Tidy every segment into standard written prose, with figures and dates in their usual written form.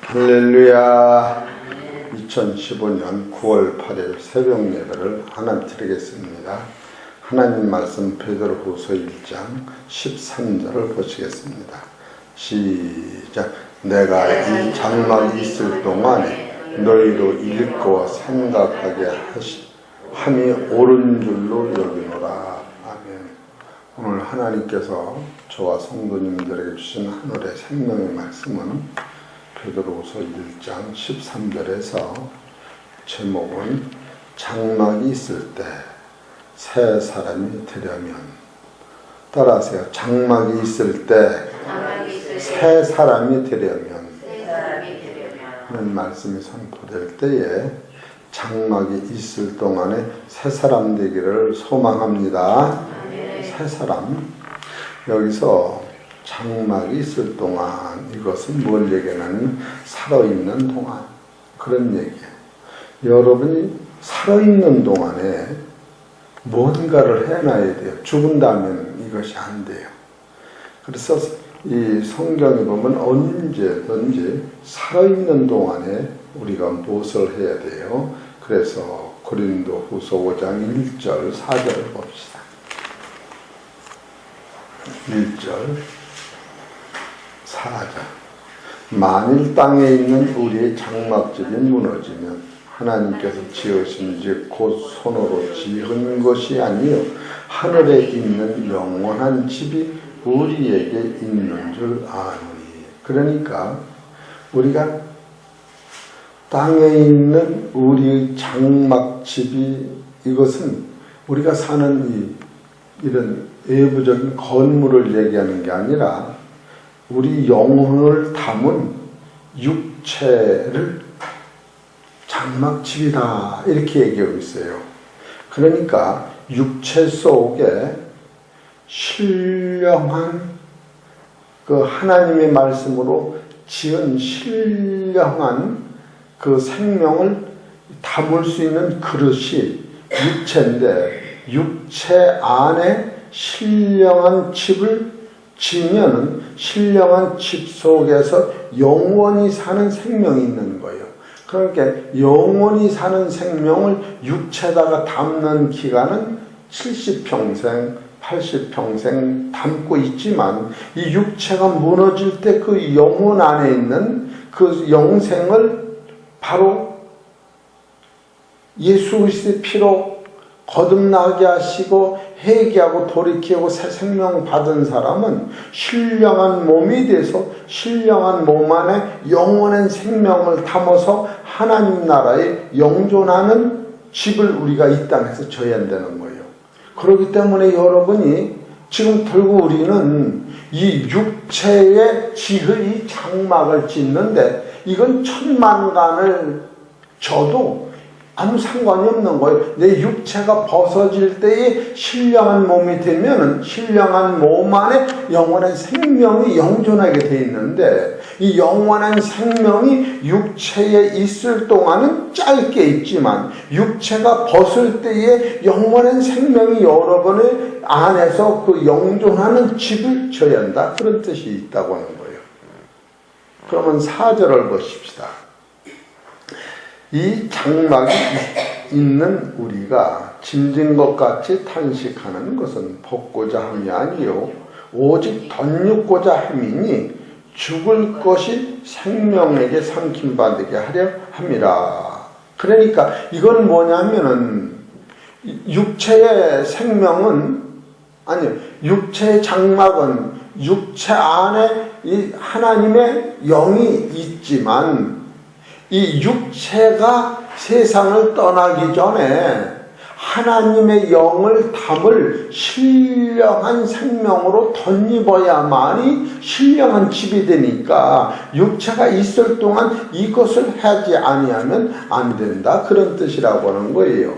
할렐루야. 2015년 9월 8일 새벽 예배를 하나님 드리겠습니다. 하나님 말씀 베드로후서 1장 13절을 보시겠습니다. 시작. 내가 이 장막이 있을 동안에 너희로 읽고 생각하게 함이 옳은 줄로 여기노라. 아멘. 오늘 하나님께서 저와 성도님들에게 주신 하늘의 생명의 말씀은 베드로후서 1장 13절에서 제목은 장막이 있을 때 새 사람이 되려면, 따라하세요. 장막이 있을 때 새 사람이 되려면 하는 말씀이 선포될 때에 장막이 있을 동안에 새 사람 되기를 소망합니다. 새 사람. 여기서 장막이 있을 동안, 이것은 뭘 얘기하냐면 살아있는 동안, 그런 얘기예요. 여러분이 살아있는 동안에 뭔가를 해놔야 돼요. 죽은 다음에는 이것이 안 돼요. 그래서 이 성경에 보면 언제든지 살아있는 동안에 우리가 무엇을 해야 돼요. 그래서 고린도후서 5장 1절 4절을 봅시다. 1절 4절. 만일 땅에 있는 우리의 장막집이 무너지면 하나님께서 지으신 집 곧 손으로 지은 것이 아니요 하늘에 있는 영원한 집이 우리에게 있는 줄 아노니. 그러니까 우리가 땅에 있는 우리의 장막집이, 이것은 우리가 사는 이런 외부적인 건물을 얘기하는 게 아니라 우리 영혼을 담은 육체를 장막집이다, 이렇게 얘기하고 있어요. 그러니까 육체 속에 신령한 그 하나님의 말씀으로 지은 신령한 그 생명을 담을 수 있는 그릇이 육체인데, 육체 안에 신령한 집을 지으면 신령한 집 속에서 영원히 사는 생명이 있는 거예요. 그러니까 영원히 사는 생명을 육체에다가 담는 기간은 70평생, 80평생 담고 있지만, 이 육체가 무너질 때 그 영혼 안에 있는 그 영생을 바로 예수 그리스도의 피로 거듭나게 하시고 회개하고 돌이키고 새 생명 받은 사람은 신령한 몸이 돼서 신령한 몸 안에 영원한 생명을 담아서 하나님 나라에 영존하는 집을 우리가 이 땅에서 져야 되는 거예요. 그렇기 때문에 여러분이 지금 결국 우리는 이 육체의 지의 장막을 짓는데, 이건 천만간을 져도 아무 상관이 없는 거예요. 내 육체가 벗어질 때에 신령한 몸이 되면 신령한 몸 안에 영원한 생명이 영존하게 돼 있는데, 이 영원한 생명이 육체에 있을 동안은 짧게 있지만 육체가 벗을 때에 영원한 생명이 여러분의 안에서 그 영존하는 집을 져야 한다, 그런 뜻이 있다고 하는 거예요. 그러면 4절을 보십시다. 이 장막이 있는 우리가 짐진 것 같이 탄식하는 것은 벗고자 함이 아니요 오직 덧입고자 함이니 죽을 것이 생명에게 삼킴받게 하려 함이라. 그러니까 이건 뭐냐면은 육체의 생명은, 아니 육체의 장막은 육체 안에 이 하나님의 영이 있지만, 이 육체가 세상을 떠나기 전에 하나님의 영을 담을 신령한 생명으로 덧입어야만이 신령한 집이 되니까 육체가 있을 동안 이것을 하지 아니하면 안 된다, 그런 뜻이라고 하는 거예요.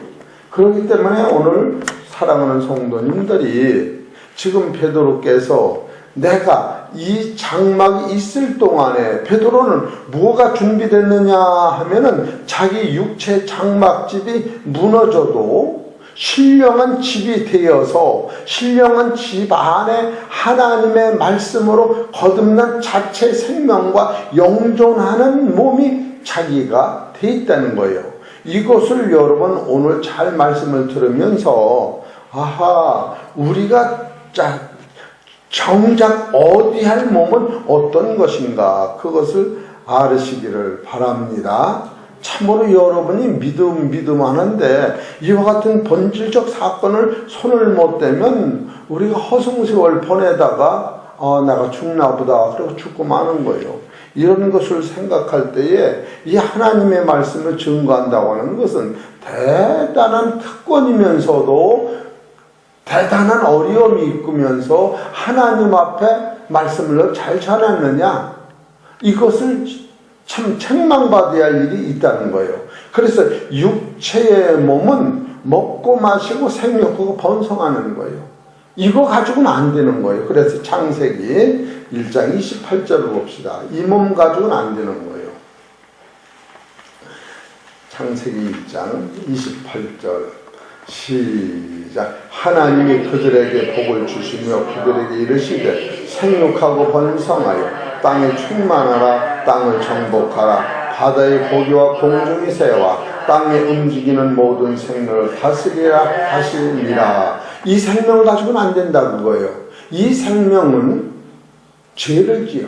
그렇기 때문에 오늘 사랑하는 성도님들이 지금 베드로께서 내가 이 장막이 있을 동안에, 베드로는 뭐가 준비됐느냐 하면은 자기 육체 장막집이 무너져도 신령한 집이 되어서 신령한 집 안에 하나님의 말씀으로 거듭난 자체 생명과 영존하는 몸이 자기가 돼 있다는 거예요. 이것을 여러분 오늘 잘 말씀을 들으면서 아하, 우리가 정작 어디 할 몸은 어떤 것인가, 그것을 알으시기를 바랍니다. 참으로 여러분이 믿음 하는데 이와 같은 본질적 사건을 손을 못 대면 우리가 허송세월 보내다가 내가 죽나 보다 그러고 죽고 마는 거예요. 이런 것을 생각할 때에 이 하나님의 말씀을 증거한다고 하는 것은 대단한 특권이면서도 대단한 어려움이 있으면서 하나님 앞에 말씀을 잘 전했느냐, 이것을 참 책망받아야 할 일이 있다는 거예요. 그래서 육체의 몸은 먹고 마시고 생육하고 번성하는 거예요. 이거 가지고는 안 되는 거예요. 그래서 창세기 1장 28절을 봅시다. 이 몸 가지고는 안 되는 거예요. 창세기 1장 28절 시작. 하나님이 그들에게 복을 주시며 그들에게 이르시되 생육하고 번성하여 땅에 충만하라. 땅을 정복하라. 바다의 고기와 공중의 새와 땅에 움직이는 모든 생명을 다스리라 하시니라. 이 생명을 가지고는 안 된다 그거예요. 이 생명은 죄를 지어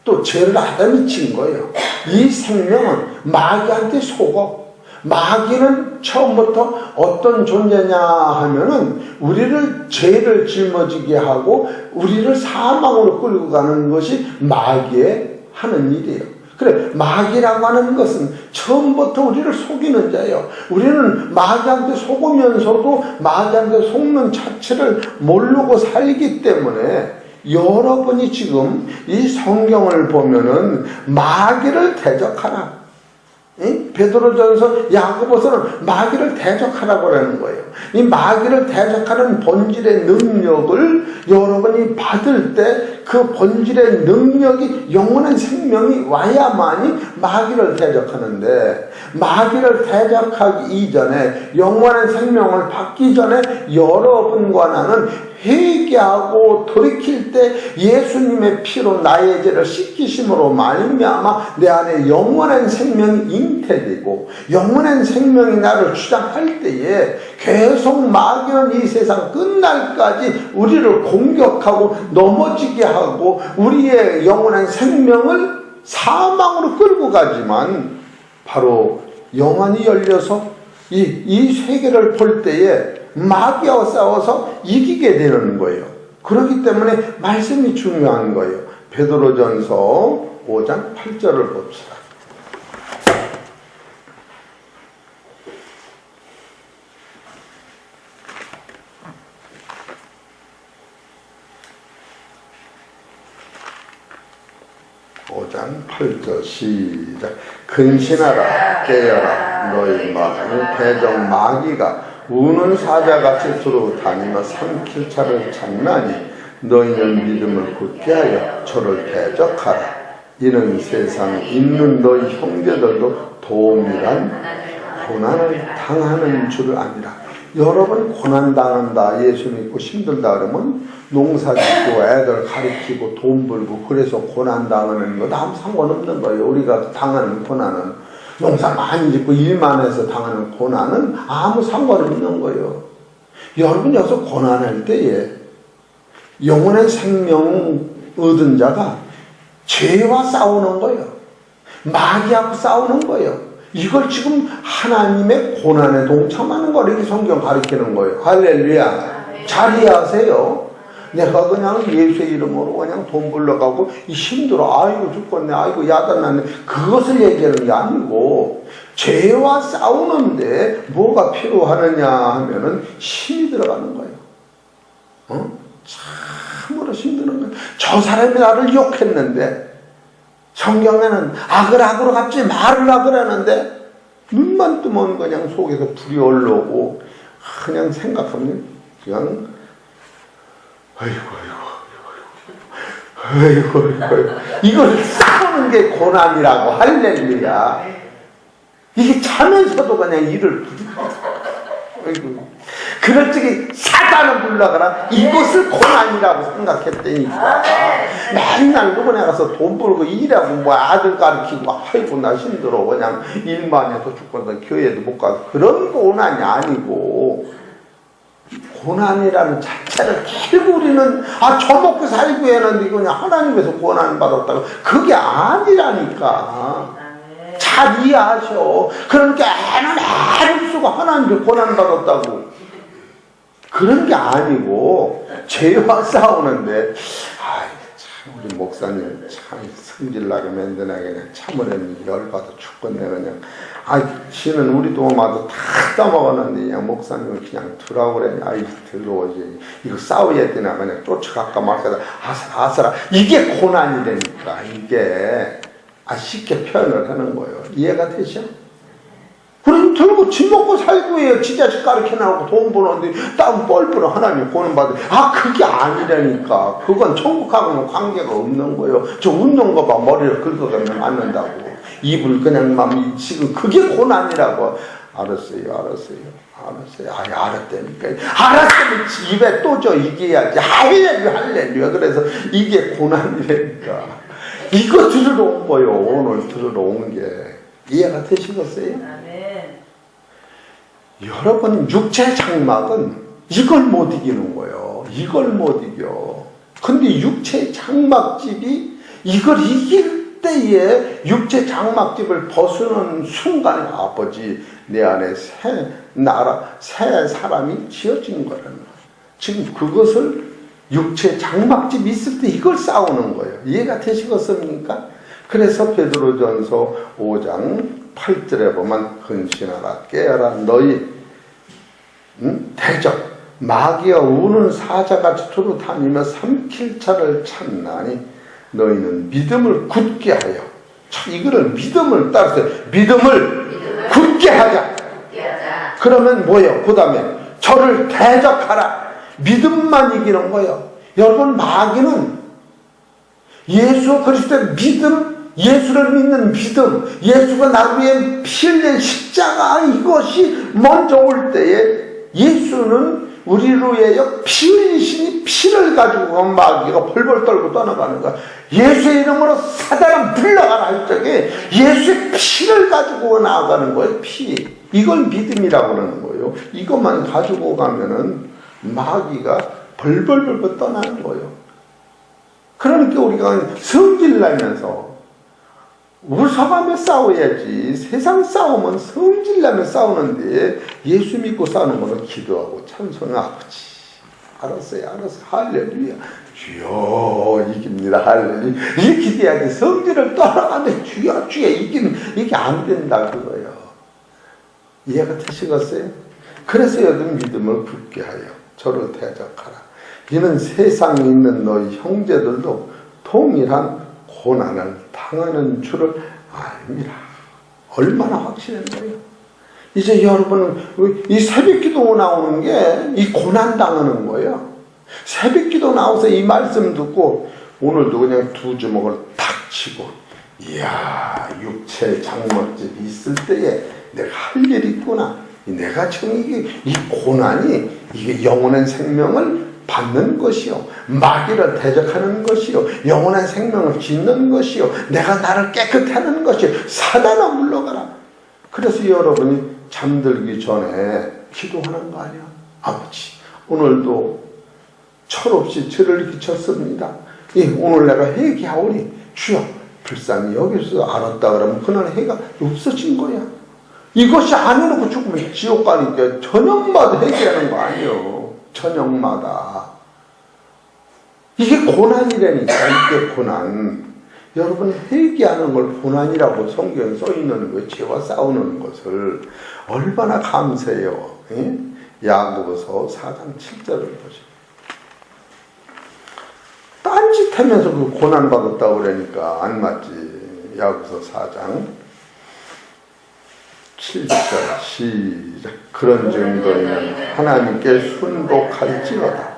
또 죄를 아담이 친 거예요. 이 생명은 마귀한테 속어. 마귀는 처음부터 어떤 존재냐 하면은 우리를 죄를 짊어지게 하고 우리를 사망으로 끌고 가는 것이 마귀의 하는 일이에요. 그래, 마귀라고 하는 것은 처음부터 우리를 속이는 자예요. 우리는 마귀한테 속으면서도 마귀한테 속는 자체를 모르고 살기 때문에 여러분이 지금 이 성경을 보면은 마귀를 대적하라. 베드로전서 야고보서는 마귀를 대적하라고 하는 거예요. 이 마귀를 대적하는 본질의 능력을 여러분이 받을 때 그 본질의 능력이 영원한 생명이 와야만이 마귀를 대적하는데, 마귀를 대적하기 이전에 영원한 생명을 받기 전에 여러분과 나는 회개하고 돌이킬 때 예수님의 피로 나의 죄를 씻기심으로 말미암아 내 안에 영원한 생명이 잉태되고 영원한 생명이 나를 주장할 때에 계속 마귀는 이 세상 끝날까지 우리를 공격하고 넘어지게 하고 우리의 영원한 생명을 사망으로 끌고 가지만, 바로 영안이 열려서 이 세계를 볼 때에 마귀와 싸워서 이기게 되는 거예요. 그렇기 때문에 말씀이 중요한 거예요. 베드로전서 5장 8절을 봅시다. (5장 8절) 시작. 근신하라 깨어라 너희 마음을 대적 마귀가 우는 사자같이 두루 다니며 삼킬 차를 찾나니 너희는 믿음을 굳게 하여 저를 대적하라. 이는 세상에 있는 너희 형제들도 동일한 고난을 당하는 줄 아니라. 여러분 고난당한다, 예수 믿고 힘들다 그러면 농사 짓고 애들 가르치고 돈 벌고 그래서 고난당하는 거 아무 상관없는 거예요. 우리가 당하는 고난은, 농사 많이 짓고 일만 해서 당하는 고난은 아무 상관없는 거예요. 여러분 여기서 고난할 때에 영원한 생명 얻은 자가 죄와 싸우는 거예요. 마귀하고 싸우는 거예요. 이걸 지금 하나님의 고난에 동참하는 걸 이렇게 성경 가르치는 거예요. 할렐루야. 잘 이해하세요. 내가 그냥 예수의 이름으로 그냥 돈 벌러가고 힘들어, 아이고 죽겠네, 아이고 야단났네, 그것을 얘기하는 게 아니고 죄와 싸우는데 뭐가 필요하느냐 하면은 힘이 들어가는 거예요. 참으로 힘드는 거예요. 저 사람이 나를 욕했는데 성경에는 악을 악으로 갚지 말을 악을 하는데 눈만 뜨면 그냥 속에서 불이 올라오고 그냥 생각하면 그냥 아이고 이걸 싸우는 게 고난이라고. 할렐루야. 이게 자면서도 그냥 이를 아이고 그럴 적에 사단을 물러가라. 이것을 고난이라고 생각했다니까. 맨날 누구네 가서 돈 벌고 일하고 뭐 아들 가르치고 아이고 나 힘들어 그냥 일만 해도 죽거든 교회도 못 가서 그런 고난이 아니고 고난이라는 자체를 결국 우리는 저 먹고 살고 했는데 이거 그냥 하나님께서 고난 받았다고 그게 아니라니까. 잘 이해하셔. 그러니까 애를 쓰고 하나님께 고난 받았다고 그런 게 아니고 죄와 싸우는데 참 우리 목사님 참 성질나게 맨날 그냥 참으려니 열받아 죽겠네 그냥. 지는 우리 도마도 다 떠먹었는데 그냥 목사님을 그냥 두라고 그러니 들어오지 이거 싸워야 되나 그냥 쫓아갈까 말까 아슬아슬 이게 고난이라니까. 이게 쉽게 표현을 하는 거예요. 이해가 되죠? 그럼 들고 집 먹고 살고 해요. 지 자식 가르쳐나고 돈 버는데 땀 뻘뻘 하나님 보는 받은 그게 아니라니까. 그건 천국하고는 관계가 없는 거예요. 저 웃는 거 봐. 머리를 긁어가면 맞는다고. 입을 그냥 막 지금 그게 고난이라고. 알았어요. 알았다니까. 알았으면 입에 또 저 이겨야지. 할렐루야. 그래서 이게 고난이라니까. 이거 들으러 온 거예요. 오늘 들으러 온 게. 이해가 되시겠어요? 여러분 육체 장막은 이걸 못 이기는 거예요. 이걸 못 이겨. 근데 육체 장막집이 이걸 이길 때에 육체 장막집을 벗어나는 순간에 아버지 내 안에 새 사람이 지어진 거라는 거예요. 지금 그것을 육체 장막집이 있을 때 이걸 싸우는 거예요. 이해가 되시겠습니까? 그래서 베드로전서 5장 8절에 보면 근신하라 깨어라 너희 대적 마귀와 우는 사자같이 두루 다니며 삼킬 차를 찾나니 너희는 믿음을 굳게 하여 이거를 믿음을 따라서 믿음을 굳게 하자. 그러면 뭐예요? 그 다음에 저를 대적하라. 믿음만 이기는 거예요. 여러분 마귀는 예수 그리스도의 믿음 예수를 믿는 믿음, 예수가 나를 위해 피 흘린 십자가 이것이 먼저 올 때에 예수는 우리를 위하여 피 흘리시니 피를 가지고 마귀가 벌벌 떨고 떠나가는 거야. 예수의 이름으로 사단을 물러가라 할 적에 예수의 피를 가지고 나아가는 거예요. 피. 이걸 믿음이라고 그러는 거예요. 이것만 가지고 가면은 마귀가 벌벌벌 떠나는 거예요. 그러니까 우리가 성질나면서 웃어가며 싸워야지. 세상 싸움은 성질나며 싸우는데 예수 믿고 싸우는 거는 기도하고 찬송하고 아버지 알았어요. 할렐루야. 주여 이깁니다. 할렐루야. 이렇게 돼야지. 성질을 떠나가는데 주여 이기는 이게 안 된다 그거예요. 이해가 되시겠어요? 그래서 여러분 믿음을 굳게 하여 저를 대적하라. 이는 세상에 있는 너희 형제들도 동일한 고난을 당하는 줄을 압니다. 얼마나 확실한 거예요. 이제 여러분은 이 새벽기도 나오는 게 이 고난 당하는 거예요. 새벽기도 나와서 이 말씀 듣고 오늘도 그냥 두 주먹을 탁 치고 이야 육체 장막집이 있을 때에 내가 할 일이 있구나. 내가 지금 이 고난이 이게 영원한 생명을 받는 것이요 마귀를 대적하는 것이요 영원한 생명을 짓는 것이요 내가 나를 깨끗게 하는 것이요 사단아 물러가라. 그래서 여러분이 잠들기 전에 기도하는 거 아니야. 아버지 오늘도 철없이 죄를 끼쳤습니다. 오늘 내가 회개하오니 주여 불쌍히 여기서 알았다 그러면 그날 해가 없어진 거야. 이것이 안 해놓고 죽으면 지옥 가니까 저녁마다 회개하는 거 아니에요. 저녁마다. 이게 고난이라니까. 이게 고난. 여러분 회개하는 걸 고난이라고 성경에 써있는 거예요. 죄와 싸우는 것을. 얼마나 감사해요. 예? 야고보서 4장 7절을 보시고 딴짓하면서 그 고난받았다고 그러니까 안 맞지. 야고보서 4장 7절 시작. 그런즉 너희는 하나님께 순복할지어다.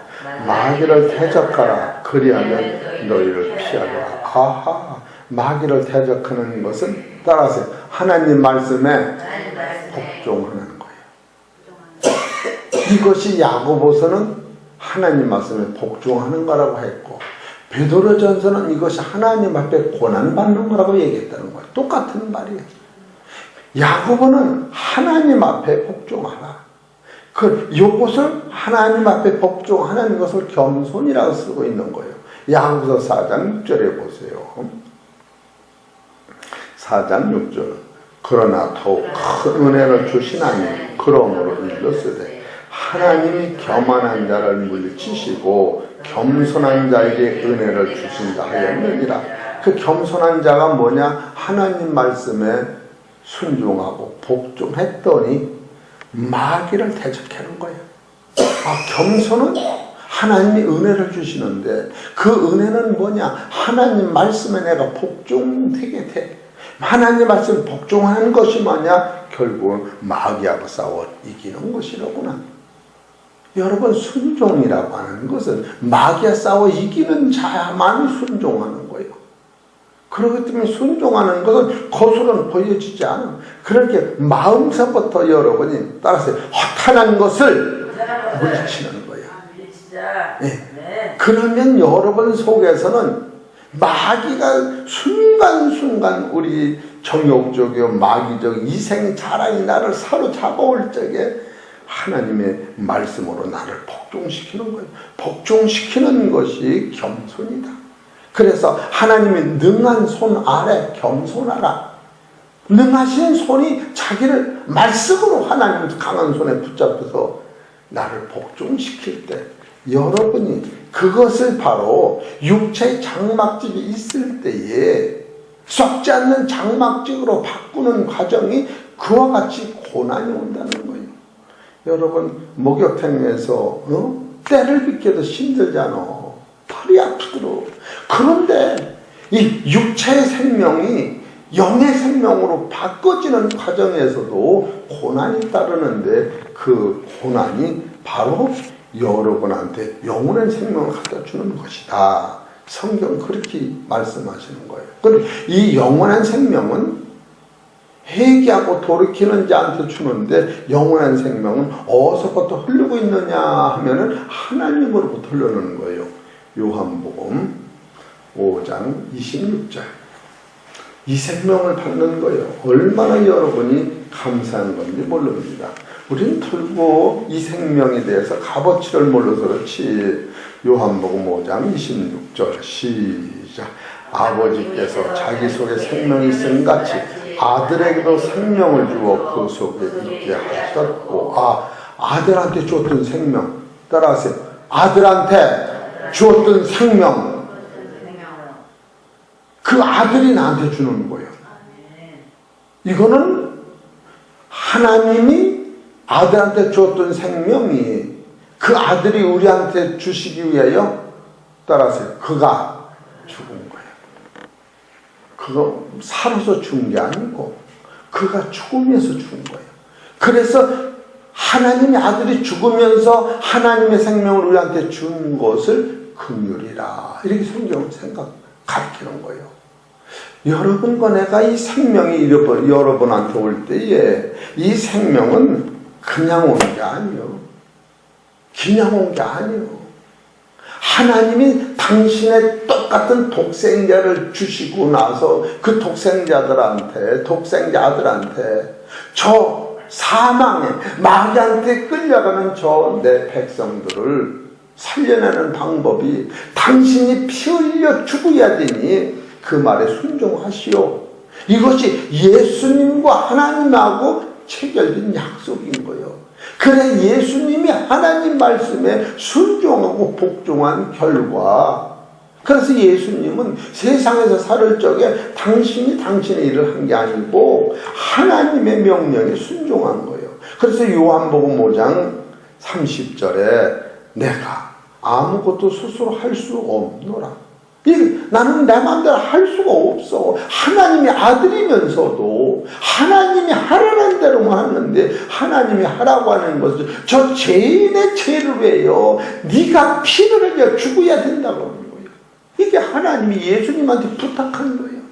마귀를 대적하라. 그리하면 너희를 피하리라. 아하, 마귀를 대적하는 것은 따라서 하나님 말씀에 복종하는 거예요. 이것이 야고보서는 하나님 말씀에 복종하는 거라고 했고, 베드로전서는 이것이 하나님 앞에 고난받는 거라고 얘기했다는 거예요. 똑같은 말이에요. 야고보는 하나님 앞에 복종하라. 요것을 하나님 앞에 복종하는 것을 겸손이라고 쓰고 있는 거예요. 야고보서 4장 6절에 보세요. 4장 6절. 그러나 더욱 큰 은혜를 주시나니 그러므로 일렀으되 하나님이 교만한 자를 물리치시고 겸손한 자에게 은혜를 주신다 하였느니라. 그 겸손한 자가 뭐냐? 하나님 말씀에 순종하고 복종했더니 마귀를 대적하는 거예요. 겸손은 하나님이 은혜를 주시는데 그 은혜는 뭐냐? 하나님 말씀에 내가 복종되게 돼. 하나님 말씀 복종하는 것이 뭐냐? 결국은 마귀하고 싸워 이기는 것이로구나. 여러분, 순종이라고 하는 것은 마귀와 싸워 이기는 자야만 순종하는 거예요. 그렇기 때문에 순종하는 것은 겉으로는 보여지지 않아. 그렇게 마음서부터 여러분이 따라서 허탄한 것을 물리치는 거예요. 네. 그러면 여러분 속에서는 마귀가 순간순간 우리 정욕적이요 마귀적 이생 자랑이 나를 사로잡아올 적에 하나님의 말씀으로 나를 복종시키는 거예요. 복종시키는 것이 겸손이다. 그래서 하나님이 능한 손 아래 겸손하라. 능하신 손이 자기를 말씀으로 하나님 강한 손에 붙잡혀서 나를 복종시킬 때 여러분이 그것을 바로 육체의 장막직이 있을 때에 썩지 않는 장막직으로 바꾸는 과정이 그와 같이 고난이 온다는 거예요. 여러분, 목욕탕에서 때를 빗겨도 힘들잖아. 팔이 아프도록. 그런데 이 육체의 생명이 영의 생명으로 바꿔지는 과정에서도 고난이 따르는데 그 고난이 바로 여러분한테 영원한 생명을 갖다 주는 것이다. 성경 그렇게 말씀하시는 거예요. 그럼 이 영원한 생명은 회개하고 돌이키는 자한테 주는데 영원한 생명은 어디서부터 흐르고 있느냐 하면은 하나님으로부터 흐르는 거예요. 요한복음 5장 26절. 이 생명을 받는 거예요. 얼마나 여러분이 감사한 건지 모릅니다. 우리는 결국 이 생명에 대해서 값어치를 몰라서 그렇지. 요한복음 5장 26절 시작. 아버지께서 자기 속에 생명이 있음 같이 아들에게도 생명을 주어 그 속에 있게 하셨고, 아들한테 주었던 생명. 따라하세요. 아들한테 주었던 생명. 그 아들이 나한테 주는 거예요. 이거는 하나님이 아들한테 주었던 생명이 그 아들이 우리한테 주시기 위하여 따라하세요. 그가 죽은 거예요. 그거 살아서 죽은 게 아니고 그가 죽으면서 죽은 거예요. 그래서 하나님의 아들이 죽으면서 하나님의 생명을 우리한테 준 것을 긍휼이라 이렇게 성경은 가르치는 거예요. 여러분과 내가 이 생명이 여러분한테 올 때에 이 생명은 그냥 온 게 아니에요. 그냥 온 게 아니에요. 하나님이 당신의 똑같은 독생자를 주시고 나서 그 독생자들한테 저 사망에 마귀한테 끌려가는 저 내 백성들을 살려내는 방법이 당신이 피 흘려 죽어야 되니 그 말에 순종하시오. 이것이 예수님과 하나님하고 체결된 약속인 거예요. 그래 예수님이 하나님 말씀에 순종하고 복종한 결과, 그래서 예수님은 세상에서 살을 적에 당신의 일을 한 게 아니고 하나님의 명령에 순종한 거예요. 그래서 요한복음 5장 30절에 내가 아무것도 스스로 할 수 없노라. 나는 내 마음대로 할 수가 없어. 하나님이 아들이면서도 하나님이 하라는 대로만 하는데 하나님이 하라고 하는 것은 저 죄인의 죄를 왜요? 네가 피를 흘려 죽어야 된다고 하는 거예요. 이게 하나님이 예수님한테 부탁한 거예요.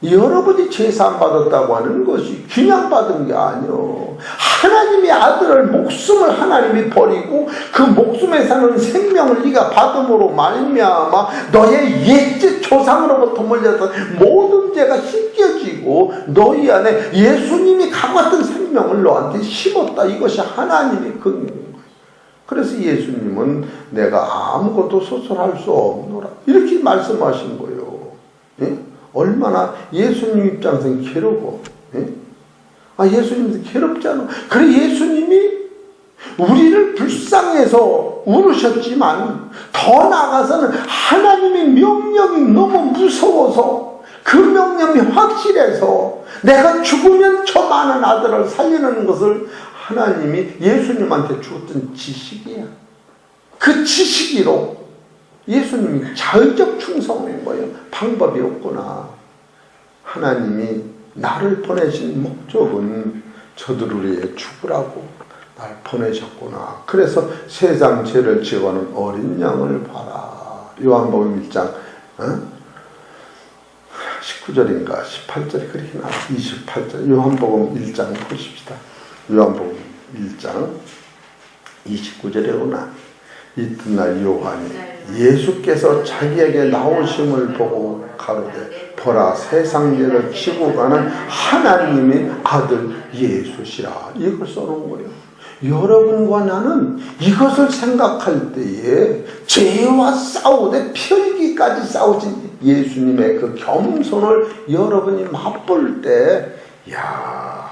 여러분이 제사함 받았다고 하는 것이 그냥 받은 게 아니요. 하나님의 아들을 목숨을 하나님이 버리고 그 목숨에 사는 생명을 네가 받음으로 말미암아 너의 옛 조상으로부터 몰려던 모든 죄가 씻겨지고 너희 안에 예수님이 갖고 생명을 너한테 심었다. 이것이 하나님의 긍휼인 거예요. 그래서 예수님은 내가 아무것도 소설할 수 없노라 이렇게 말씀하신 거예요. 예? 얼마나 예수님 입장에서는 괴로워. 예? 예수님도 괴롭잖아. 그래 예수님이 우리를 불쌍해서 울으셨지만 더 나아가서는 하나님의 명령이 너무 무서워서 그 명령이 확실해서 내가 죽으면 저 많은 아들을 살리는 것을 하나님이 예수님한테 주었던 지식이야. 그 지식으로 예수님이 자의적 충성인 거예요. 방법이 없구나. 하나님이 나를 보내신 목적은 저들을 위해 죽으라고 날 보내셨구나. 그래서 세상 죄를 지어가는 어린 양을 봐라. 요한복음 1장 19절인가 18절이 그렇게 나와. 28절 요한복음 1장 보십시다. 요한복음 1장 29절에 오나 이튿날 요한이 예수께서 자기에게 나오심을 보고 가로되 보라 세상 죄를 지고 가는 하나님의 아들 예수시라. 이걸 써놓은 거예요. 여러분과 나는 이것을 생각할 때에 죄와 싸우되 펴기까지 싸우신 예수님의 그 겸손을 여러분이 맛볼 때 야,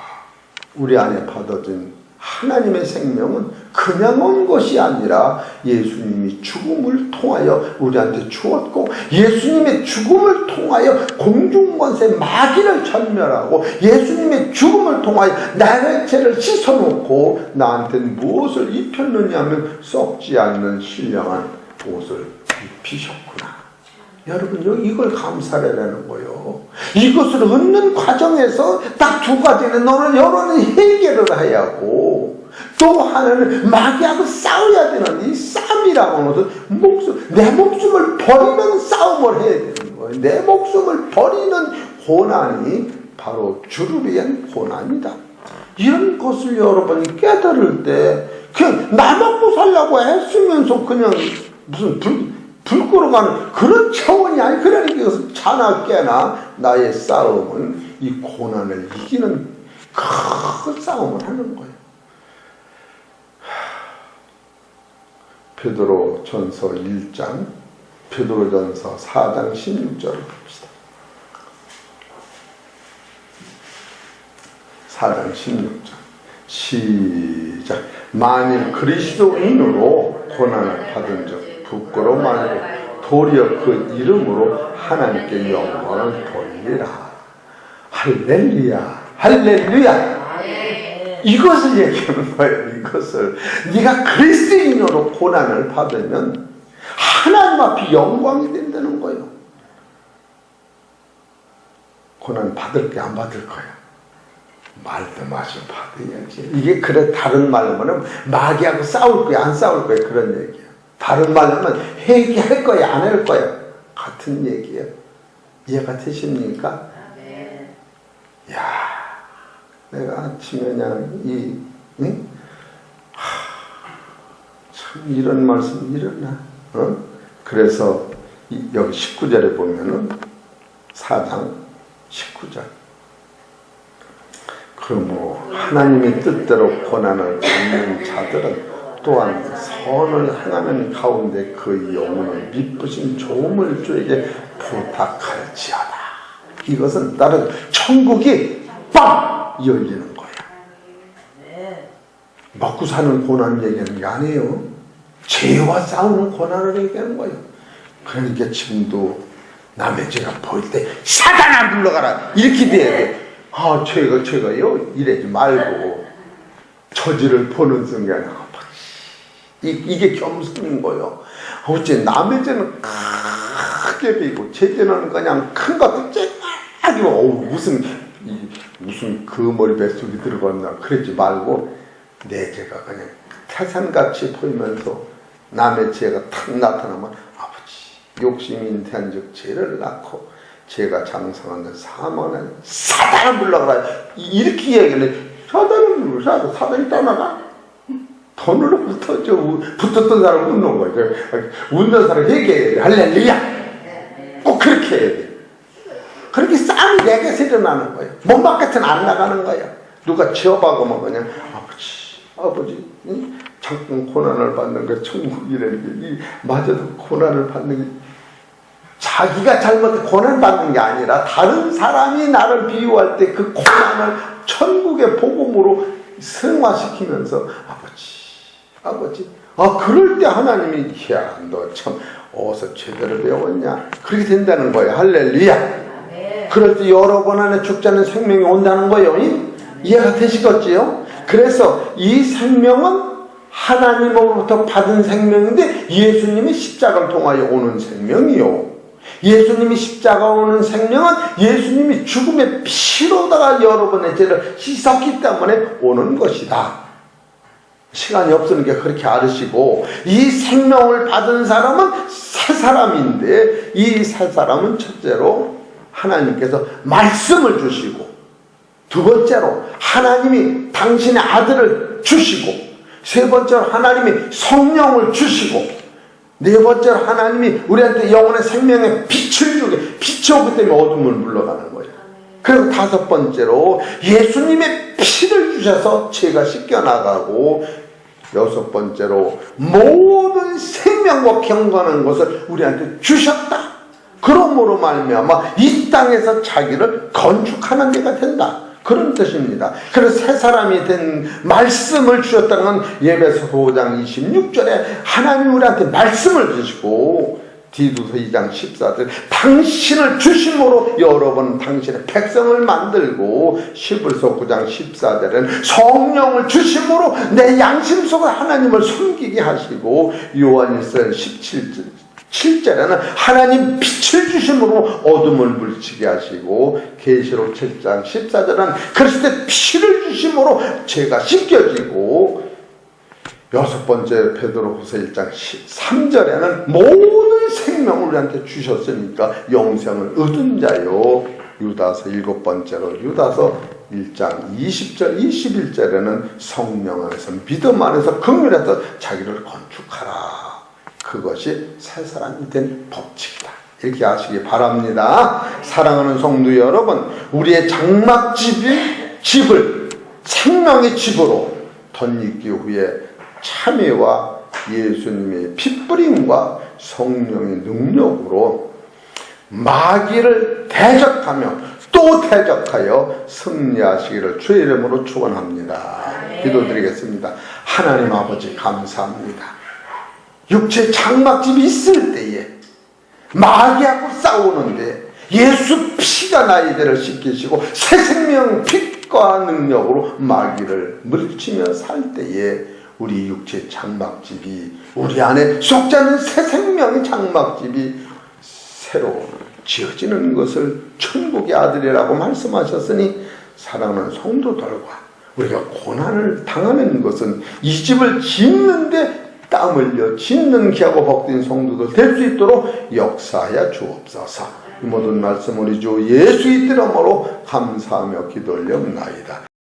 우리 안에 받아진 하나님의 생명은 그냥 온 것이 아니라 예수님이 죽음을 통하여 우리한테 주었고 예수님의 죽음을 통하여 공중권세 마귀를 전멸하고 예수님의 죽음을 통하여 나의 죄를 씻어놓고 나한테 무엇을 입혔느냐 하면 썩지 않는 신령한 옷을 입히셨구나. 여러분 이걸 감사를 하는 거예요. 이것을 얻는 과정에서 딱 두 가지는 너는 여론을 해결을 해야 하고 또 하나는 마귀하고 싸워야 되는 이 싸움이라고 하는 것은 내 목숨을 버리는 싸움을 해야 되는 거예요. 내 목숨을 버리는 고난이 바로 주를 위한 고난이다. 이런 것을 여러분이 깨달을 때 그냥 나 먹고 살려고 애쓰면서 그냥 무슨 불 끌어가는 그런 차원이 아니. 그러니까 이것은 자나 깨나 나의 싸움은 이 고난을 이기는 큰 싸움을 하는 거예요. 베드로전서 1장 베드로전서 4장 16절을 봅시다. 4장 16절 시작. 만일 그리스도인으로 고난을 받은 적 부끄러움 말고 도리어 그 이름으로 하나님께 영광을 돌리라. 할렐루야, 할렐루야. 이것을 얘기하는 거예요. 이것을 네가 그리스도인으로 고난을 받으면 하나님 앞에 영광이 된다는 거예요. 고난 받을게 안 받을 거야? 말도 마시고 받아야지. 이게 그래. 다른 말로 하면 마귀하고 싸울 거야 안 싸울 거야 그런 얘기야. 다른 말로 하면 회개할 거야 안 할 거야 같은 얘기예요. 이해가 되십니까? 네. 야, 내가 아침에 그냥 참 이런 말씀 일어나. 그래서 여기 19절에 보면은 4장 19절 그러므로 하나님의 뜻대로 고난을 받는 자들은 또한 선을 행하는 가운데 그 영혼을 미쁘신 좋음을 주에게 부탁할지어다. 이것은 다른 천국이 빵 열리는 거야. 먹고 사는 고난 얘기하는 게 아니에요. 죄와 싸우는 고난을 얘기하는 거예요. 그러니까 지금도 남의 죄가 보일 때 사단아 물러가라 이렇게 돼야 돼. 죄가요 이러지 말고 저지를 보는 순간에 이게 겸손인 거예요. 어째 남의 죄는 크게 비고 제 죄는 그냥 큰 것도 쬐까기고 무슨 그 머리 뱃속에 들어갔나 그러지 말고 내 죄가 그냥 태산같이 보이면서 남의 죄가 탁 나타나면 아버지 욕심이 인태한즉 죄를 낳고 제가 장성하는 사망은 사단을 불러가라. 이렇게 얘기를 해. 사단을 불러서 사단이 떠나가? 돈으로 붙었던 사람은 웃는 거죠. 웃는 사람 회개해야 돼. 할렐루야. 꼭 그렇게 해야 돼. 그렇게 싸움이 내게서 일어나는 거예요. 몸 바깥에는 안 나가는 거예요. 누가 취업하고만 그냥 아버지 잠깐 고난을 받는 게 천국이라는 게 마저도 고난을 받는 게 자기가 잘못해 고난 받는 게 아니라 다른 사람이 나를 비유할 때 그 고난을 천국의 복음으로 승화시키면서 아버지 그럴 때 하나님이 야 너 참 어디서 제대로 배웠냐 그렇게 된다는 거예요. 할렐루야. 그럴 때 여러 번 안에 죽지 않는 생명이 온다는 거예요. 이해가 되시겠지요? 그래서 이 생명은 하나님으로부터 받은 생명인데 예수님이 십자가를 통하여 오는 생명이요. 예수님이 십자가 오는 생명은 예수님이 죽음의 피로다가 여러분의 죄를 씻었기 때문에 오는 것이다. 시간이 없으니까 그렇게 알으시고, 이 생명을 받은 사람은 새 사람인데, 이 새 사람은 첫째로 하나님께서 말씀을 주시고, 두 번째로 하나님이 당신의 아들을 주시고, 세 번째로 하나님이 성령을 주시고, 네 번째로 하나님이 우리한테 영혼의 생명의 빛을 주게, 빛이 오기 때문에 어둠을 물러가는 거예요. 그리고 다섯 번째로 예수님의 피를 주셔서 죄가 씻겨나가고, 여섯 번째로 모든 생명과 경건한 것을 우리한테 주셨다. 그러므로 말미암아 이 땅에서 자기를 건축하는 데가 된다. 그런 뜻입니다. 그래서 새 사람이 된 말씀을 주셨다는 건 예배서 5장 26절에 하나님 우리한테 말씀을 주시고, 디도서 2장 14절 당신을 주심으로 여러분 당신의 백성을 만들고, 시브리서 9장 14절에는 성령을 주심으로 내 양심 속에 하나님을 숨기게 하시고, 요한일서 7절에는 하나님 빛을 주심으로 어둠을 물리치게 하시고, 계시록 7장 14절은 그리스도의 피를 주심으로 죄가 씻겨지고, 여섯 번째 베드로후서 1장 3절에는 모든 생명을 우리한테 주셨으니까 영생을 얻은 자요. 유다서 일곱 번째로 유다서 1장 20절 21절에는 성령 안에서 믿음 안에서 긍휼에서 자기를 건축하라. 그것이 새 사람이 된 법칙이다. 이렇게 아시기 바랍니다. 사랑하는 성도 여러분, 우리의 장막집을 생명의 집으로 덧입기 후에 참회와 예수님의 핏뿌림과 성령의 능력으로 마귀를 대적하며 또 대적하여 승리하시기를 주의 이름으로 축원합니다. 기도드리겠습니다. 하나님 아버지 감사합니다. 육체 장막집이 있을 때에 마귀하고 싸우는데 예수 피가 나의 죄를 씻기시고 새 생명 빛과 능력으로 마귀를 물리치며 살 때에 우리 육체 장막집이, 우리 안에 속지 않는 새 생명의 장막집이 새로 지어지는 것을 천국의 아들이라고 말씀하셨으니, 사랑하는 성도들과 우리가 고난을 당하는 것은 이 집을 짓는데 땀 흘려 짓는 기하고 복된 성도들 될 수 있도록 역사하여 주옵소서. 이 모든 말씀 우리 주 예수의 이름으로 감사하며 기도 올려옵나이다.